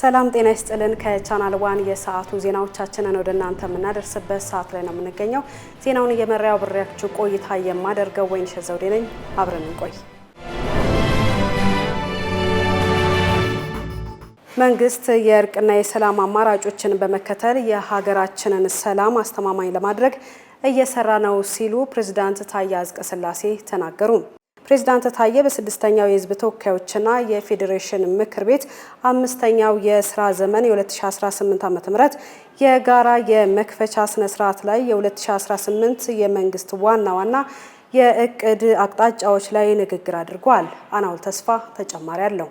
ሰላም ጤና ይስጥልን ከቻናል ዋን የሰዓቱ ዜናዎቻችንን ወደ እናንተ የምናደርስበት ሰዓት ላይ ነው የምንገኘው። ዜናውን እየመራው ብሬያችሁ ቆይታ የማደርገው ወይንሸት ዘውዴ ነኝ። አብረን እንቆይ። መንግስት የእርቅና የሰላም አማራጮችን በመከተል የሀገራችንን ሰላም አስተማማኝ ለማድረግ እየሰራ ነው ሲሉ ፕሬዝዳንት ታዬ አጽቀሥላሴ ተናገሩ። ፕሬዝዳንት ታዬ በስድስተኛው የህዝብ ተወካዮችና የፌዴሬሽን ምክር ቤት አምስተኛው የስራ ዘመን የ2018 ዓ.ም የጋራ የመክፈቻ ስነ ስርዓት ላይ የ2018 የመንግስት ዋና የእቅድ አቅጣጫዎች ላይ ንግግር አድርጓል። አናውል ተስፋ ተጨማሪ አለው።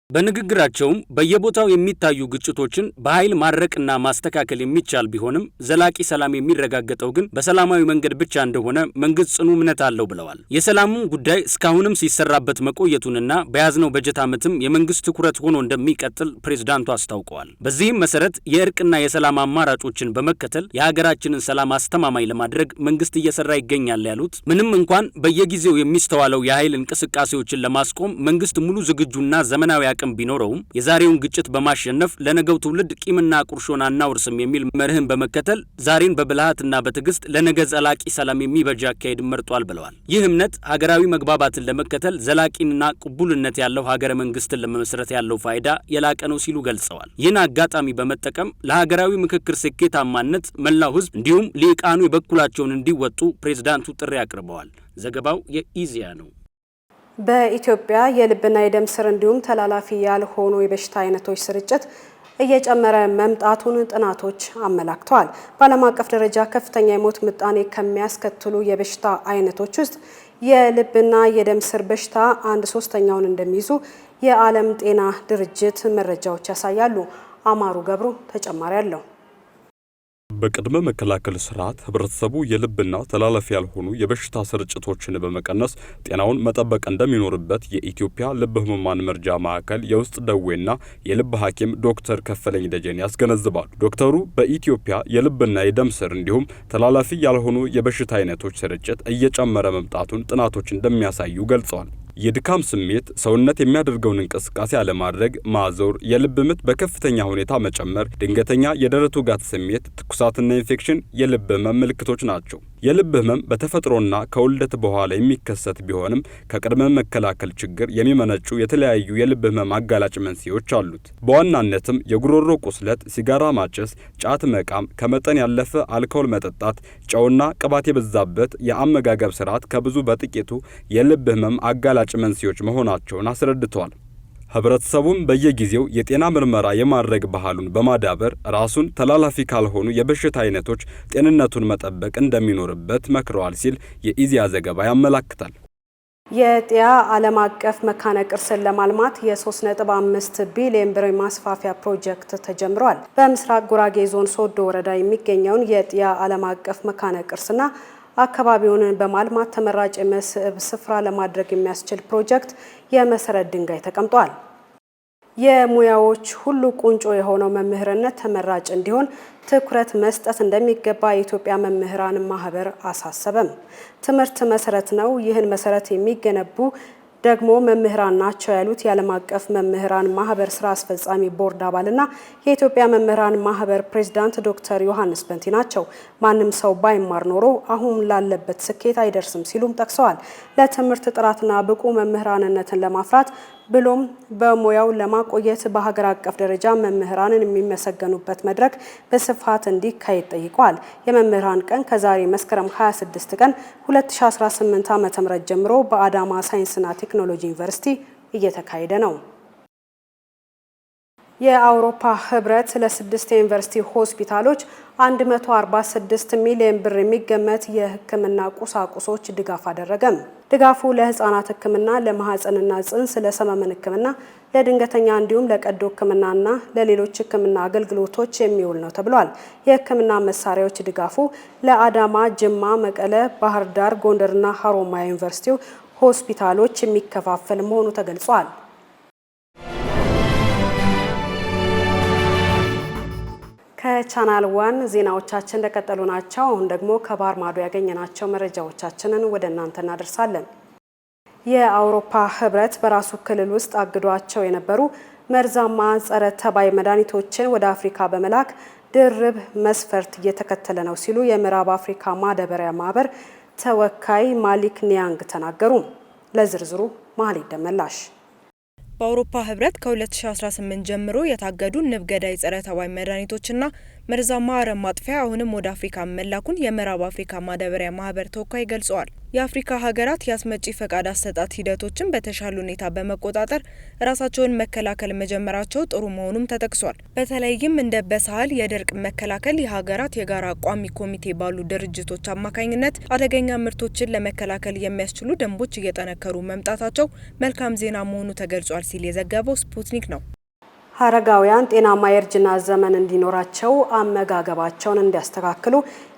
በንግግራቸውም በየቦታው የሚታዩ ግጭቶችን በኃይል ማድረቅና ማስተካከል የሚቻል ቢሆንም ዘላቂ ሰላም የሚረጋገጠው ግን በሰላማዊ መንገድ ብቻ እንደሆነ መንግስት ጽኑ እምነት አለው ብለዋል። የሰላሙን ጉዳይ እስካሁንም ሲሰራበት መቆየቱንና በያዝነው በጀት ዓመትም የመንግስት ትኩረት ሆኖ እንደሚቀጥል ፕሬዝዳንቱ አስታውቀዋል። በዚህም መሰረት የእርቅና የሰላም አማራጮችን በመከተል የሀገራችንን ሰላም አስተማማኝ ለማድረግ መንግስት እየሰራ ይገኛል ያሉት ምንም እንኳን በየጊዜው የሚስተዋለው የኃይል እንቅስቃሴዎችን ለማስቆም መንግስት ሙሉ ዝግጁና ዘመናዊ አቅም ቢኖረውም የዛሬውን ግጭት በማሸነፍ ለነገው ትውልድ ቂምና ቁርሾን አናውርስም የሚል መርህን በመከተል ዛሬን በብልሃትና በትዕግስት ለነገ ዘላቂ ሰላም የሚበጅ አካሄድ መርጧል ብለዋል። ይህ እምነት ሀገራዊ መግባባትን ለመከተል ዘላቂና ቅቡልነት ያለው ሀገረ መንግስትን ለመመስረት ያለው ፋይዳ የላቀ ነው ሲሉ ገልጸዋል። ይህን አጋጣሚ በመጠቀም ለሀገራዊ ምክክር ስኬታማነት መላው ህዝብ እንዲሁም ሊቃኑ የበኩላቸውን እንዲወጡ ፕሬዝዳንቱ ጥሪ አቅርበዋል። ዘገባው የኢዜአ ነው። በኢትዮጵያ የልብና የደም ስር እንዲሁም ተላላፊ ያልሆኑ የበሽታ አይነቶች ስርጭት እየጨመረ መምጣቱን ጥናቶች አመላክተዋል። በዓለም አቀፍ ደረጃ ከፍተኛ የሞት ምጣኔ ከሚያስከትሉ የበሽታ አይነቶች ውስጥ የልብና የደም ስር በሽታ 1/3ኛውን እንደሚይዙ የዓለም ጤና ድርጅት መረጃዎች ያሳያሉ። አማሩ ገብሩ ተጨማሪ አለው። በቅድመ መከላከል ስርዓት ህብረተሰቡ የልብና ተላላፊ ያልሆኑ የበሽታ ስርጭቶችን በመቀነስ ጤናውን መጠበቅ እንደሚኖርበት የኢትዮጵያ ልብ ህሙማን መርጃ ማዕከል የውስጥ ደዌና የልብ ሐኪም ዶክተር ከፈለኝ ደጀኔ ያስገነዝባሉ። ዶክተሩ በኢትዮጵያ የልብና የደም ስር እንዲሁም ተላላፊ ያልሆኑ የበሽታ አይነቶች ስርጭት እየጨመረ መምጣቱን ጥናቶች እንደሚያሳዩ ገልጸዋል። የድካም ስሜት፣ ሰውነት የሚያደርገውን እንቅስቃሴ አለማድረግ፣ ማዞር፣ የልብ ምት በከፍተኛ ሁኔታ መጨመር፣ ድንገተኛ የደረት ውጋት ስሜት፣ ትኩሳትና ኢንፌክሽን የልብ ህመም ምልክቶች ናቸው። የልብ ህመም በተፈጥሮና ከውልደት በኋላ የሚከሰት ቢሆንም ከቅድመ መከላከል ችግር የሚመነጩ የተለያዩ የልብ ህመም አጋላጭ መንስኤዎች አሉት። በዋናነትም የጉሮሮ ቁስለት፣ ሲጋራ ማጨስ፣ ጫት መቃም፣ ከመጠን ያለፈ አልኮል መጠጣት፣ ጨውና ቅባት የበዛበት የአመጋገብ ስርዓት ከብዙ በጥቂቱ የልብ ህመም አጋላጭ መንስኤዎች መሆናቸውን አስረድተዋል። ህብረተሰቡም በየጊዜው የጤና ምርመራ የማድረግ ባህሉን በማዳበር ራሱን ተላላፊ ካልሆኑ የበሽታ አይነቶች ጤንነቱን መጠበቅ እንደሚኖርበት መክረዋል ሲል የኢዜአ ዘገባ ያመላክታል። የጤያ ዓለም አቀፍ መካነ ቅርስን ለማልማት የ3.5 ቢሊዮን ብር ማስፋፊያ ፕሮጀክት ተጀምሯል። በምስራቅ ጉራጌ ዞን ሶዶ ወረዳ የሚገኘውን የጤያ ዓለም አቀፍ መካነ ቅርስና አካባቢውን በማልማት ተመራጭ የመስህብ ስፍራ ለማድረግ የሚያስችል ፕሮጀክት የመሰረት ድንጋይ ተቀምጧል። የሙያዎች ሁሉ ቁንጮ የሆነው መምህርነት ተመራጭ እንዲሆን ትኩረት መስጠት እንደሚገባ የኢትዮጵያ መምህራን ማህበር አሳሰበም። ትምህርት መሰረት ነው። ይህን መሰረት የሚገነቡ ደግሞ መምህራን ናቸው ያሉት የዓለም አቀፍ መምህራን ማህበር ስራ አስፈጻሚ ቦርድ አባልና የኢትዮጵያ መምህራን ማህበር ፕሬዝዳንት ዶክተር ዮሐንስ በንቲ ናቸው። ማንም ሰው ባይማር ኖሮ አሁን ላለበት ስኬት አይደርስም ሲሉም ጠቅሰዋል። ለትምህርት ጥራትና ብቁ መምህራንነትን ለማፍራት ብሎም በሙያው ለማቆየት በሀገር አቀፍ ደረጃ መምህራንን የሚመሰገኑበት መድረክ በስፋት እንዲካሄድ ጠይቀዋል። የመምህራን ቀን ከዛሬ መስከረም 26 ቀን 2018 ዓ.ም ጀምሮ በአዳማ ሳይንስና ቴክኖሎጂ ዩኒቨርሲቲ እየተካሄደ ነው። የአውሮፓ ህብረት ለ6 የዩኒቨርሲቲ ሆስፒታሎች 146 ሚሊዮን ብር የሚገመት የሕክምና ቁሳቁሶች ድጋፍ አደረገም። ድጋፉ ለህፃናት ሕክምና፣ ለማህፀንና ጽንስ፣ ለሰመመን ሕክምና፣ ለድንገተኛ እንዲሁም ለቀዶ ሕክምናና ለሌሎች ሕክምና አገልግሎቶች የሚውል ነው ተብሏል። የሕክምና መሳሪያዎች ድጋፉ ለአዳማ፣ ጅማ፣ መቀለ፣ ባህር ዳር፣ ጎንደርና ሀሮማያ ዩኒቨርሲቲ ሆስፒታሎች የሚከፋፈል መሆኑ ተገልጿል። ከቻናል ዋን ዜናዎቻችን እንደቀጠሉ ናቸው። አሁን ደግሞ ከባህር ማዶ ያገኘናቸው መረጃዎቻችንን ወደ እናንተ እናደርሳለን። የአውሮፓ ህብረት በራሱ ክልል ውስጥ አግዷቸው የነበሩ መርዛማ ጸረ ተባይ መድኃኒቶችን ወደ አፍሪካ በመላክ ድርብ መስፈርት እየተከተለ ነው ሲሉ የምዕራብ አፍሪካ ማዳበሪያ ማህበር ተወካይ ማሊክ ኒያንግ ተናገሩ። ለዝርዝሩ መሀል ይደመላሽ። በአውሮፓ ህብረት ከ2018 ጀምሮ የታገዱ ንብ ገዳይ ጸረ ተባይ መድኃኒቶችና መርዛማ አረም ማጥፊያ አሁንም ወደ አፍሪካ መላኩን የምዕራብ አፍሪካ ማዳበሪያ ማህበር ተወካይ ገልጸዋል። የአፍሪካ ሀገራት የአስመጪ ፈቃድ አሰጣጥ ሂደቶችን በተሻለ ሁኔታ በመቆጣጠር ራሳቸውን መከላከል መጀመራቸው ጥሩ መሆኑም ተጠቅሷል። በተለይም እንደ በሳህል የድርቅ መከላከል የሀገራት የጋራ ቋሚ ኮሚቴ ባሉ ድርጅቶች አማካኝነት አደገኛ ምርቶችን ለመከላከል የሚያስችሉ ደንቦች እየጠነከሩ መምጣታቸው መልካም ዜና መሆኑ ተገልጿል ሲል የዘገበው ስፑትኒክ ነው። አረጋውያን ጤናማ የእርጅና ዘመን እንዲኖራቸው አመጋገባቸውን እንዲያስተካክሉ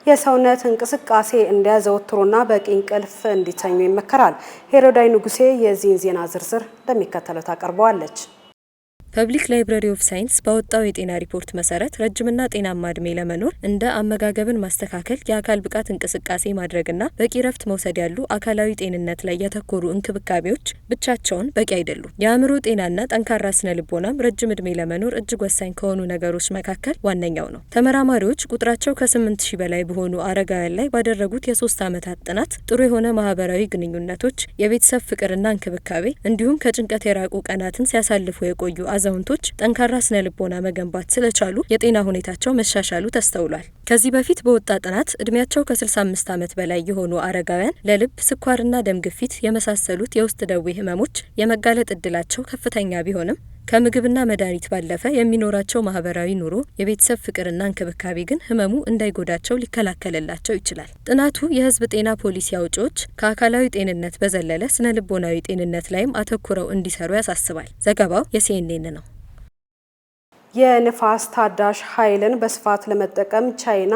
የሰውነት እንቅስቃሴ እንዲያዘወትሩና በቂ እንቅልፍ እንዲተኙ ይመከራል። ሄሮዳይ ንጉሴ የዚህን ዜና ዝርዝር እንደሚከተለው ታቀርበዋለች። ፐብሊክ ላይብረሪ ኦፍ ሳይንስ ባወጣው የጤና ሪፖርት መሰረት ረጅምና ጤናማ እድሜ ለመኖር እንደ አመጋገብን ማስተካከል፣ የአካል ብቃት እንቅስቃሴ ማድረግና በቂ ረፍት መውሰድ ያሉ አካላዊ ጤንነት ላይ ያተኮሩ እንክብካቤዎች ብቻቸውን በቂ አይደሉም። የአእምሮ ጤናና ጠንካራ ስነ ልቦናም ረጅም እድሜ ለመኖር እጅግ ወሳኝ ከሆኑ ነገሮች መካከል ዋነኛው ነው። ተመራማሪዎች ቁጥራቸው ከ8000 በላይ በሆኑ አረጋውያን ላይ ባደረጉት የ3 ዓመታት ጥናት ጥሩ የሆነ ማህበራዊ ግንኙነቶች፣ የቤተሰብ ፍቅርና እንክብካቤ እንዲሁም ከጭንቀት የራቁ ቀናትን ሲያሳልፉ የቆዩ አዛውንቶች ጠንካራ ስነ ልቦና መገንባት ስለቻሉ የጤና ሁኔታቸው መሻሻሉ ተስተውሏል። ከዚህ በፊት በወጣ ጥናት እድሜያቸው ከ65 ዓመት በላይ የሆኑ አረጋውያን ለልብ፣ ስኳርና ደም ግፊት የመሳሰሉት የውስጥ ደዌ ህመሞች የመጋለጥ እድላቸው ከፍተኛ ቢሆንም ከምግብና መድኃኒት ባለፈ የሚኖራቸው ማህበራዊ ኑሮ፣ የቤተሰብ ፍቅርና እንክብካቤ ግን ህመሙ እንዳይጎዳቸው ሊከላከልላቸው ይችላል። ጥናቱ የህዝብ ጤና ፖሊሲ አውጪዎች ከአካላዊ ጤንነት በዘለለ ስነ ልቦናዊ ጤንነት ላይም አተኩረው እንዲሰሩ ያሳስባል። ዘገባው የሲኤንኤን ነው። የንፋስ ታዳሽ ኃይልን በስፋት ለመጠቀም ቻይና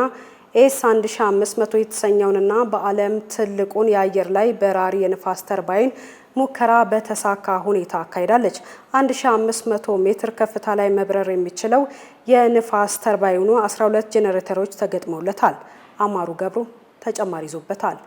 ኤስ1500 የተሰኘውንና በዓለም ትልቁን የአየር ላይ በራሪ የንፋስ ተርባይን ሙከራ በተሳካ ሁኔታ አካሂዳለች። 1500 ሜትር ከፍታ ላይ መብረር የሚችለው የንፋስ ተርባይኑ 12 ጄኔሬተሮች ተገጥመውለታል። አማሩ ገብሩ ተጨማሪ ይዞበታል።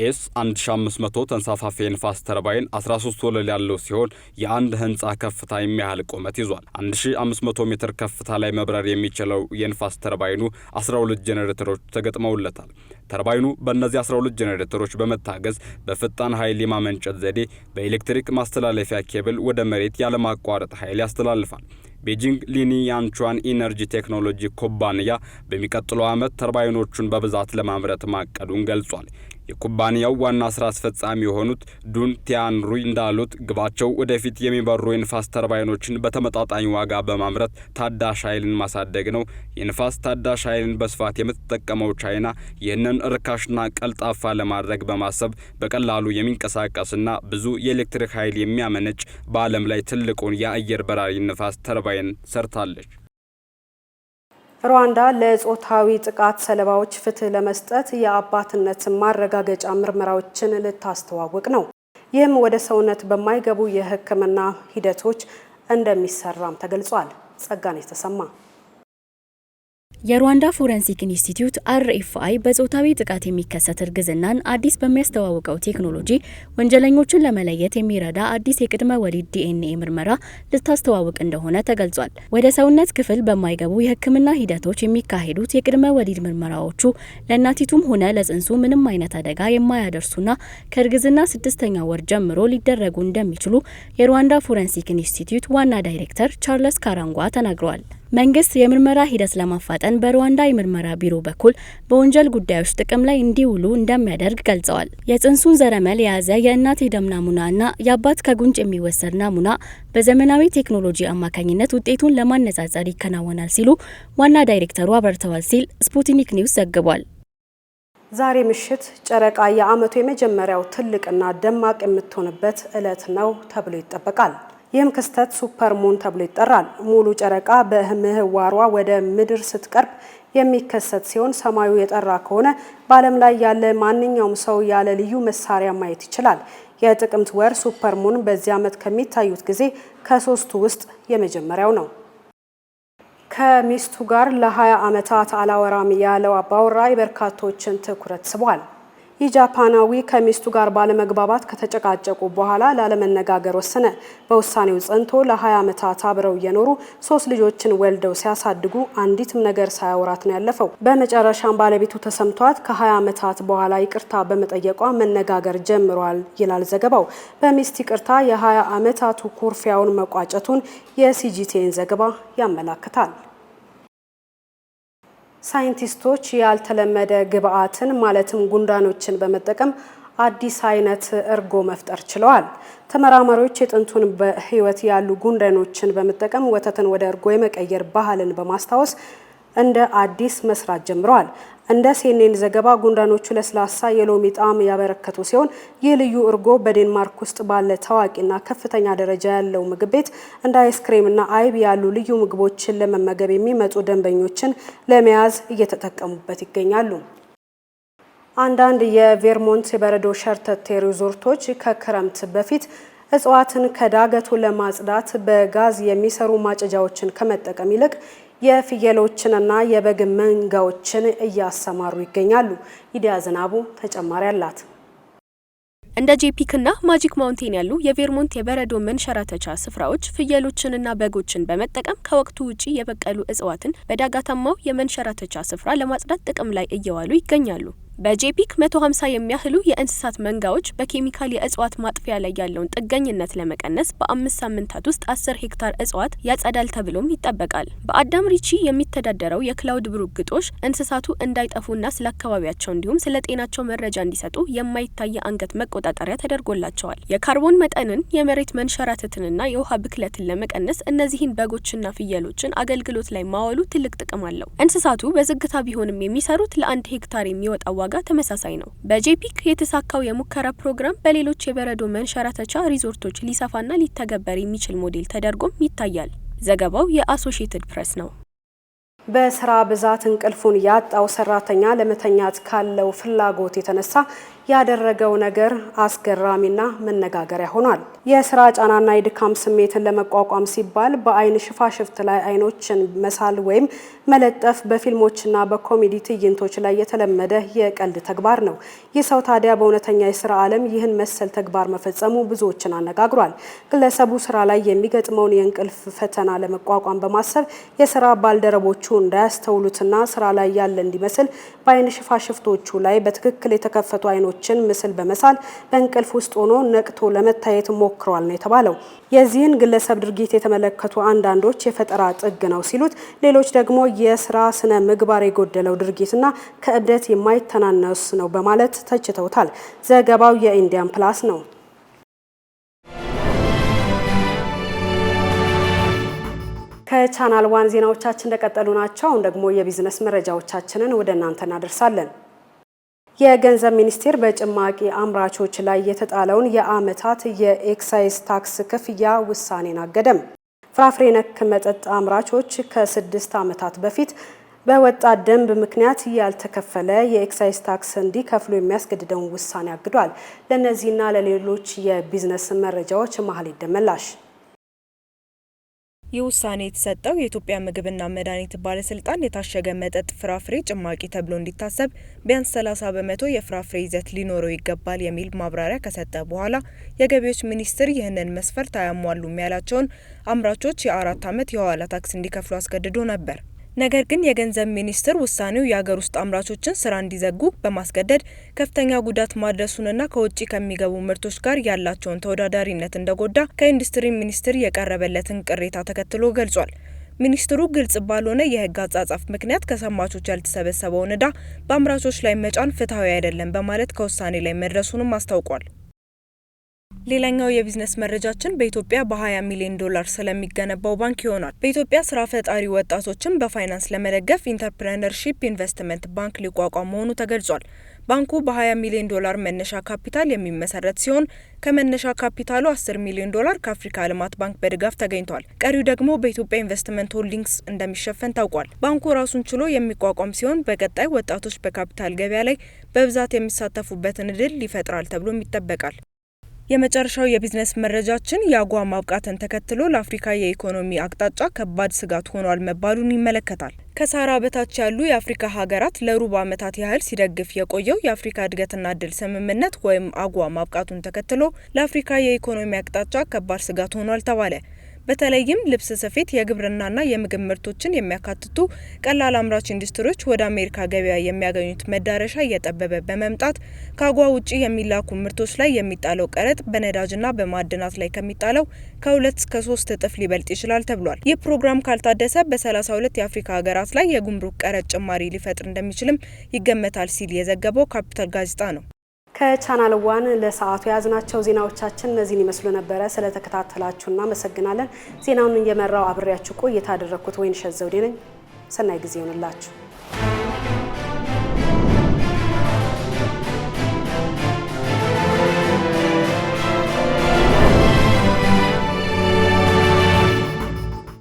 ኤስ1500 ተንሳፋፊ የንፋስ ተርባይን 13 ወለል ያለው ሲሆን የአንድ ህንፃ ከፍታ የሚያህል ቁመት ይዟል። 1500 ሜትር ከፍታ ላይ መብረር የሚችለው የንፋስ ተርባይኑ 12 ጄኔሬተሮች ተገጥመውለታል። ተርባይኑ በእነዚህ 12 ጄኔሬተሮች በመታገዝ በፈጣን ኃይል የማመንጨት ዘዴ በኤሌክትሪክ ማስተላለፊያ ኬብል ወደ መሬት ያለማቋረጥ ኃይል ያስተላልፋል። ቤጂንግ ሊኒ ያንቹዋን ኢነርጂ ቴክኖሎጂ ኩባንያ በሚቀጥለው ዓመት ተርባይኖቹን በብዛት ለማምረት ማቀዱን ገልጿል። የኩባንያው ዋና ስራ አስፈጻሚ የሆኑት ዱን ቲያንሩይ እንዳሉት ግባቸው ወደፊት የሚበሩ የንፋስ ተርባይኖችን በተመጣጣኝ ዋጋ በማምረት ታዳሽ ኃይልን ማሳደግ ነው። የንፋስ ታዳሽ ኃይልን በስፋት የምትጠቀመው ቻይና ይህንን ርካሽና ቀልጣፋ ለማድረግ በማሰብ በቀላሉ የሚንቀሳቀስና ብዙ የኤሌክትሪክ ኃይል የሚያመነጭ በዓለም ላይ ትልቁን የአየር በራሪ ንፋስ ተርባይን ሰርታለች። ሩዋንዳ ለጾታዊ ጥቃት ሰለባዎች ፍትህ ለመስጠት የአባትነት ማረጋገጫ ምርመራዎችን ልታስተዋውቅ ነው። ይህም ወደ ሰውነት በማይገቡ የሕክምና ሂደቶች እንደሚሰራም ተገልጿል። ጸጋኔ ተሰማ። የሩዋንዳ ፎረንሲክ ኢንስቲትዩት RFI በጾታዊ ጥቃት የሚከሰት እርግዝናን አዲስ በሚያስተዋውቀው ቴክኖሎጂ ወንጀለኞችን ለመለየት የሚረዳ አዲስ የቅድመ ወሊድ DNA ምርመራ ልታስተዋውቅ እንደሆነ ተገልጿል። ወደ ሰውነት ክፍል በማይገቡ የህክምና ሂደቶች የሚካሄዱት የቅድመ ወሊድ ምርመራዎቹ ለእናቲቱም ሆነ ለጽንሱ ምንም አይነት አደጋ የማያደርሱና ከእርግዝና 6ኛ ወር ጀምሮ ሊደረጉ እንደሚችሉ የሩዋንዳ ፎረንሲክ ኢንስቲትዩት ዋና ዳይሬክተር ቻርለስ ካራንጓ ተናግረዋል። መንግስት የምርመራ ሂደት ለማፋጠን በሩዋንዳ የምርመራ ቢሮ በኩል በወንጀል ጉዳዮች ጥቅም ላይ እንዲውሉ እንደሚያደርግ ገልጸዋል። የጽንሱን ዘረመል የያዘ የእናት የደም ናሙናና የአባት ከጉንጭ የሚወሰድ ናሙና በዘመናዊ ቴክኖሎጂ አማካኝነት ውጤቱን ለማነጻጸር ይከናወናል ሲሉ ዋና ዳይሬክተሩ አብራርተዋል ሲል ስፑትኒክ ኒውስ ዘግቧል። ዛሬ ምሽት ጨረቃ የዓመቱ የመጀመሪያው ትልቅና ደማቅ የምትሆንበት ዕለት ነው ተብሎ ይጠበቃል። ይህም ክስተት ሱፐር ሙን ተብሎ ይጠራል። ሙሉ ጨረቃ በምህዋሯ ወደ ምድር ስትቀርብ የሚከሰት ሲሆን ሰማዩ የጠራ ከሆነ በዓለም ላይ ያለ ማንኛውም ሰው ያለ ልዩ መሳሪያ ማየት ይችላል። የጥቅምት ወር ሱፐር ሙን በዚህ ዓመት ከሚታዩት ጊዜ ከ3ቱ ውስጥ የመጀመሪያው ነው። ከሚስቱ ጋር ለ20 ዓመታት አላወራም ያለው አባወራ የበርካቶችን ትኩረት ስቧል። ይህ ጃፓናዊ ከሚስቱ ጋር ባለመግባባት ከተጨቃጨቁ በኋላ ላለመነጋገር ወሰነ። በውሳኔው ጸንቶ ለ20 ዓመታት አብረው እየኖሩ 3 ልጆችን ወልደው ሲያሳድጉ አንዲትም ነገር ሳያወራት ነው ያለፈው። በመጨረሻም ባለቤቱ ተሰምቷት ከ20 ዓመታት በኋላ ይቅርታ በመጠየቋ መነጋገር ጀምሯል ይላል ዘገባው። በሚስት ይቅርታ የ20 ዓመታቱ ኩርፊያውን መቋጨቱን የሲጂቲኤን ዘገባ ያመላክታል። ሳይንቲስቶች ያልተለመደ ግብአትን ማለትም ጉንዳኖችን በመጠቀም አዲስ አይነት እርጎ መፍጠር ችለዋል። ተመራማሪዎች የጥንቱን በህይወት ያሉ ጉንዳኖችን በመጠቀም ወተትን ወደ እርጎ የመቀየር ባህልን በማስታወስ እንደ አዲስ መስራት ጀምረዋል። እንደ ሲኤንኤን ዘገባ ጉንዳኖቹ ለስላሳ የሎሚ ጣዕም ያበረከቱ ሲሆን ይህ ልዩ እርጎ በዴንማርክ ውስጥ ባለ ታዋቂና ከፍተኛ ደረጃ ያለው ምግብ ቤት እንደ አይስክሬምና አይብ ያሉ ልዩ ምግቦችን ለመመገብ የሚመጡ ደንበኞችን ለመያዝ እየተጠቀሙበት ይገኛሉ። አንዳንድ የቬርሞንት የበረዶ ሸርተቴ ሪዞርቶች ከክረምት በፊት እጽዋትን ከዳገቱ ለማጽዳት በጋዝ የሚሰሩ ማጨጃዎችን ከመጠቀም ይልቅ የፍየሎችንና የበግ መንጋዎችን እያሰማሩ ይገኛሉ። ኢዲያ ዝናቡ ተጨማሪ አላት። እንደ ጄፒክና ማጂክ ማውንቴን ያሉ የቬርሞንት የበረዶ መንሸራተቻ ስፍራዎች ፍየሎችንና በጎችን በመጠቀም ከወቅቱ ውጪ የበቀሉ እጽዋትን በዳገታማው የመንሸራተቻ ስፍራ ለማጽዳት ጥቅም ላይ እየዋሉ ይገኛሉ። በጄፒክ 150 የሚያህሉ የእንስሳት መንጋዎች በኬሚካል የእጽዋት ማጥፊያ ላይ ያለውን ጥገኝነት ለመቀነስ በ5 ሳምንታት ውስጥ 10 ሄክታር እጽዋት ያጸዳል ተብሎም ይጠበቃል። በአዳም ሪቺ የሚተዳደረው የክላውድ ብሩክ ግጦሽ እንስሳቱ እንዳይጠፉና ስለ አካባቢያቸው እንዲሁም ስለ ጤናቸው መረጃ እንዲሰጡ የማይታይ አንገት መቆጣጠሪያ ተደርጎላቸዋል። የካርቦን መጠንን፣ የመሬት መንሸራተትንና የውሃ ብክለትን ለመቀነስ እነዚህን በጎችና ፍየሎችን አገልግሎት ላይ ማዋሉ ትልቅ ጥቅም አለው። እንስሳቱ በዝግታ ቢሆንም የሚሰሩት ለ1 ሄክታር የሚወጣው ዋጋ ተመሳሳይ ነው። በጄፒክ የተሳካው የሙከራ ፕሮግራም በሌሎች የበረዶ መንሸራተቻ ሪዞርቶች ሊሰፋና ሊተገበር የሚችል ሞዴል ተደርጎም ይታያል። ዘገባው የአሶሺየትድ ፕሬስ ነው። በስራ ብዛት እንቅልፉን ያጣው ሰራተኛ ለመተኛት ካለው ፍላጎት የተነሳ ያደረገው ነገር አስገራሚና መነጋገሪያ ሆኗል። የስራ ጫናና የድካም ስሜትን ለመቋቋም ሲባል በአይን ሽፋሽፍት ላይ አይኖችን መሳል ወይም መለጠፍ በፊልሞችና በኮሜዲ ትዕይንቶች ላይ የተለመደ የቀልድ ተግባር ነው። ይህ ሰው ታዲያ በእውነተኛ የስራ ዓለም ይህን መሰል ተግባር መፈጸሙ ብዙዎችን አነጋግሯል። ግለሰቡ ስራ ላይ የሚገጥመውን የእንቅልፍ ፈተና ለመቋቋም በማሰብ የስራ ባልደረቦቹ እንዳያስተውሉትና ስራ ላይ ያለ እንዲመስል በአይን ሽፋሽፍቶቹ ላይ በትክክል የተከፈቱ አይኖችን ምስል በመሳል በእንቅልፍ ውስጥ ሆኖ ነቅቶ ለመታየት ሞክሯል ነው የተባለው። የዚህን ግለሰብ ድርጊት የተመለከቱ አንዳንዶች የፈጠራ ጥግ ነው ሲሉት፣ ሌሎች ደግሞ የስራ ስነ ምግባር የጎደለው ድርጊትና ከእብደት የማይተናነስ ነው በማለት ተችተውታል። ዘገባው የኢንዲያን ፕላስ ነው። ከቻናል ዋን ዜናዎቻችን እንደቀጠሉ ናቸው። አሁን ደግሞ የቢዝነስ መረጃዎቻችንን ወደ እናንተ እናደርሳለን። የገንዘብ ሚኒስቴር በጭማቂ አምራቾች ላይ የተጣለውን የዓመታት የኤክሳይዝ ታክስ ክፍያ ውሳኔን አገደም። ፍራፍሬ ነክ መጠጥ አምራቾች ከ6 ዓመታት በፊት በወጣ ደንብ ምክንያት ያልተከፈለ የኤክሳይዝ ታክስ እንዲከፍሉ የሚያስገድደውን ውሳኔ አግዷል። ለእነዚህና ለሌሎች የቢዝነስ መረጃዎች መሀል ይደመላሽ። ይህ ውሳኔ የተሰጠው የኢትዮጵያ ምግብና መድኃኒት ባለስልጣን የታሸገ መጠጥ ፍራፍሬ ጭማቂ ተብሎ እንዲታሰብ ቢያንስ 30 በመቶ የፍራፍሬ ይዘት ሊኖረው ይገባል የሚል ማብራሪያ ከሰጠ በኋላ የገቢዎች ሚኒስቴር ይህንን መስፈርት አያሟሉም ያላቸውን አምራቾች የ4 ዓመት የኋላ ታክስ እንዲከፍሉ አስገድዶ ነበር። ነገር ግን የገንዘብ ሚኒስቴር ውሳኔው የሀገር ውስጥ አምራቾችን ስራ እንዲዘጉ በማስገደድ ከፍተኛ ጉዳት ማድረሱንና ከውጭ ከሚገቡ ምርቶች ጋር ያላቸውን ተወዳዳሪነት እንደጎዳ ከኢንዱስትሪ ሚኒስቴር የቀረበለትን ቅሬታ ተከትሎ ገልጿል። ሚኒስትሩ ግልጽ ባልሆነ የህግ አጻጻፍ ምክንያት ከሸማቾች ያልተሰበሰበውን ዕዳ በአምራቾች ላይ መጫን ፍትሐዊ አይደለም በማለት ከውሳኔ ላይ መድረሱንም አስታውቋል። ሌላኛው የቢዝነስ መረጃችን በኢትዮጵያ በ20 ሚሊዮን ዶላር ስለሚገነባው ባንክ ይሆናል። በኢትዮጵያ ስራ ፈጣሪ ወጣቶችን በፋይናንስ ለመደገፍ ኢንተርፕረነርሺፕ ኢንቨስትመንት ባንክ ሊቋቋም መሆኑ ተገልጿል። ባንኩ በ20 ሚሊዮን ዶላር መነሻ ካፒታል የሚመሰረት ሲሆን ከመነሻ ካፒታሉ 10 ሚሊዮን ዶላር ከአፍሪካ ልማት ባንክ በድጋፍ ተገኝቷል። ቀሪው ደግሞ በኢትዮጵያ ኢንቨስትመንት ሆልዲንግስ እንደሚሸፈን ታውቋል። ባንኩ ራሱን ችሎ የሚቋቋም ሲሆን በቀጣይ ወጣቶች በካፒታል ገበያ ላይ በብዛት የሚሳተፉበትን እድል ይፈጥራል ተብሎም ይጠበቃል። የመጨረሻው የቢዝነስ መረጃችን የአጓ ማብቃትን ተከትሎ ለአፍሪካ የኢኮኖሚ አቅጣጫ ከባድ ስጋት ሆኗል መባሉን ይመለከታል። ከሳህራ በታች ያሉ የአፍሪካ ሀገራት ለሩብ ዓመታት ያህል ሲደግፍ የቆየው የአፍሪካ እድገትና እድል ስምምነት ወይም አጓ ማብቃቱን ተከትሎ ለአፍሪካ የኢኮኖሚ አቅጣጫ ከባድ ስጋት ሆኗል ተባለ። በተለይም ልብስ ስፌት፣ የግብርናና የምግብ ምርቶችን የሚያካትቱ ቀላል አምራች ኢንዱስትሪዎች ወደ አሜሪካ ገበያ የሚያገኙት መዳረሻ እየጠበበ በመምጣት ከአጓ ውጪ የሚላኩ ምርቶች ላይ የሚጣለው ቀረጥ በነዳጅና በማዕድናት ላይ ከሚጣለው ከ2 እስከ 3 እጥፍ ሊበልጥ ይችላል ተብሏል። ይህ ፕሮግራም ካልታደሰ በ32 የአፍሪካ ሀገራት ላይ የጉምሩክ ቀረጥ ጭማሪ ሊፈጥር እንደሚችልም ይገመታል ሲል የዘገበው ካፒታል ጋዜጣ ነው። ከቻናል ዋን ለሰዓቱ የያዝናቸው ዜናዎቻችን እነዚህን ይመስሉ ነበረ። ስለተከታተላችሁ እናመሰግናለን። ዜናውን እየመራው አብሬያችሁ ቆይታ ያደረኩት ወይንሸት ዘውዴ ነኝ። ሰናይ ጊዜ ይሁንላችሁ።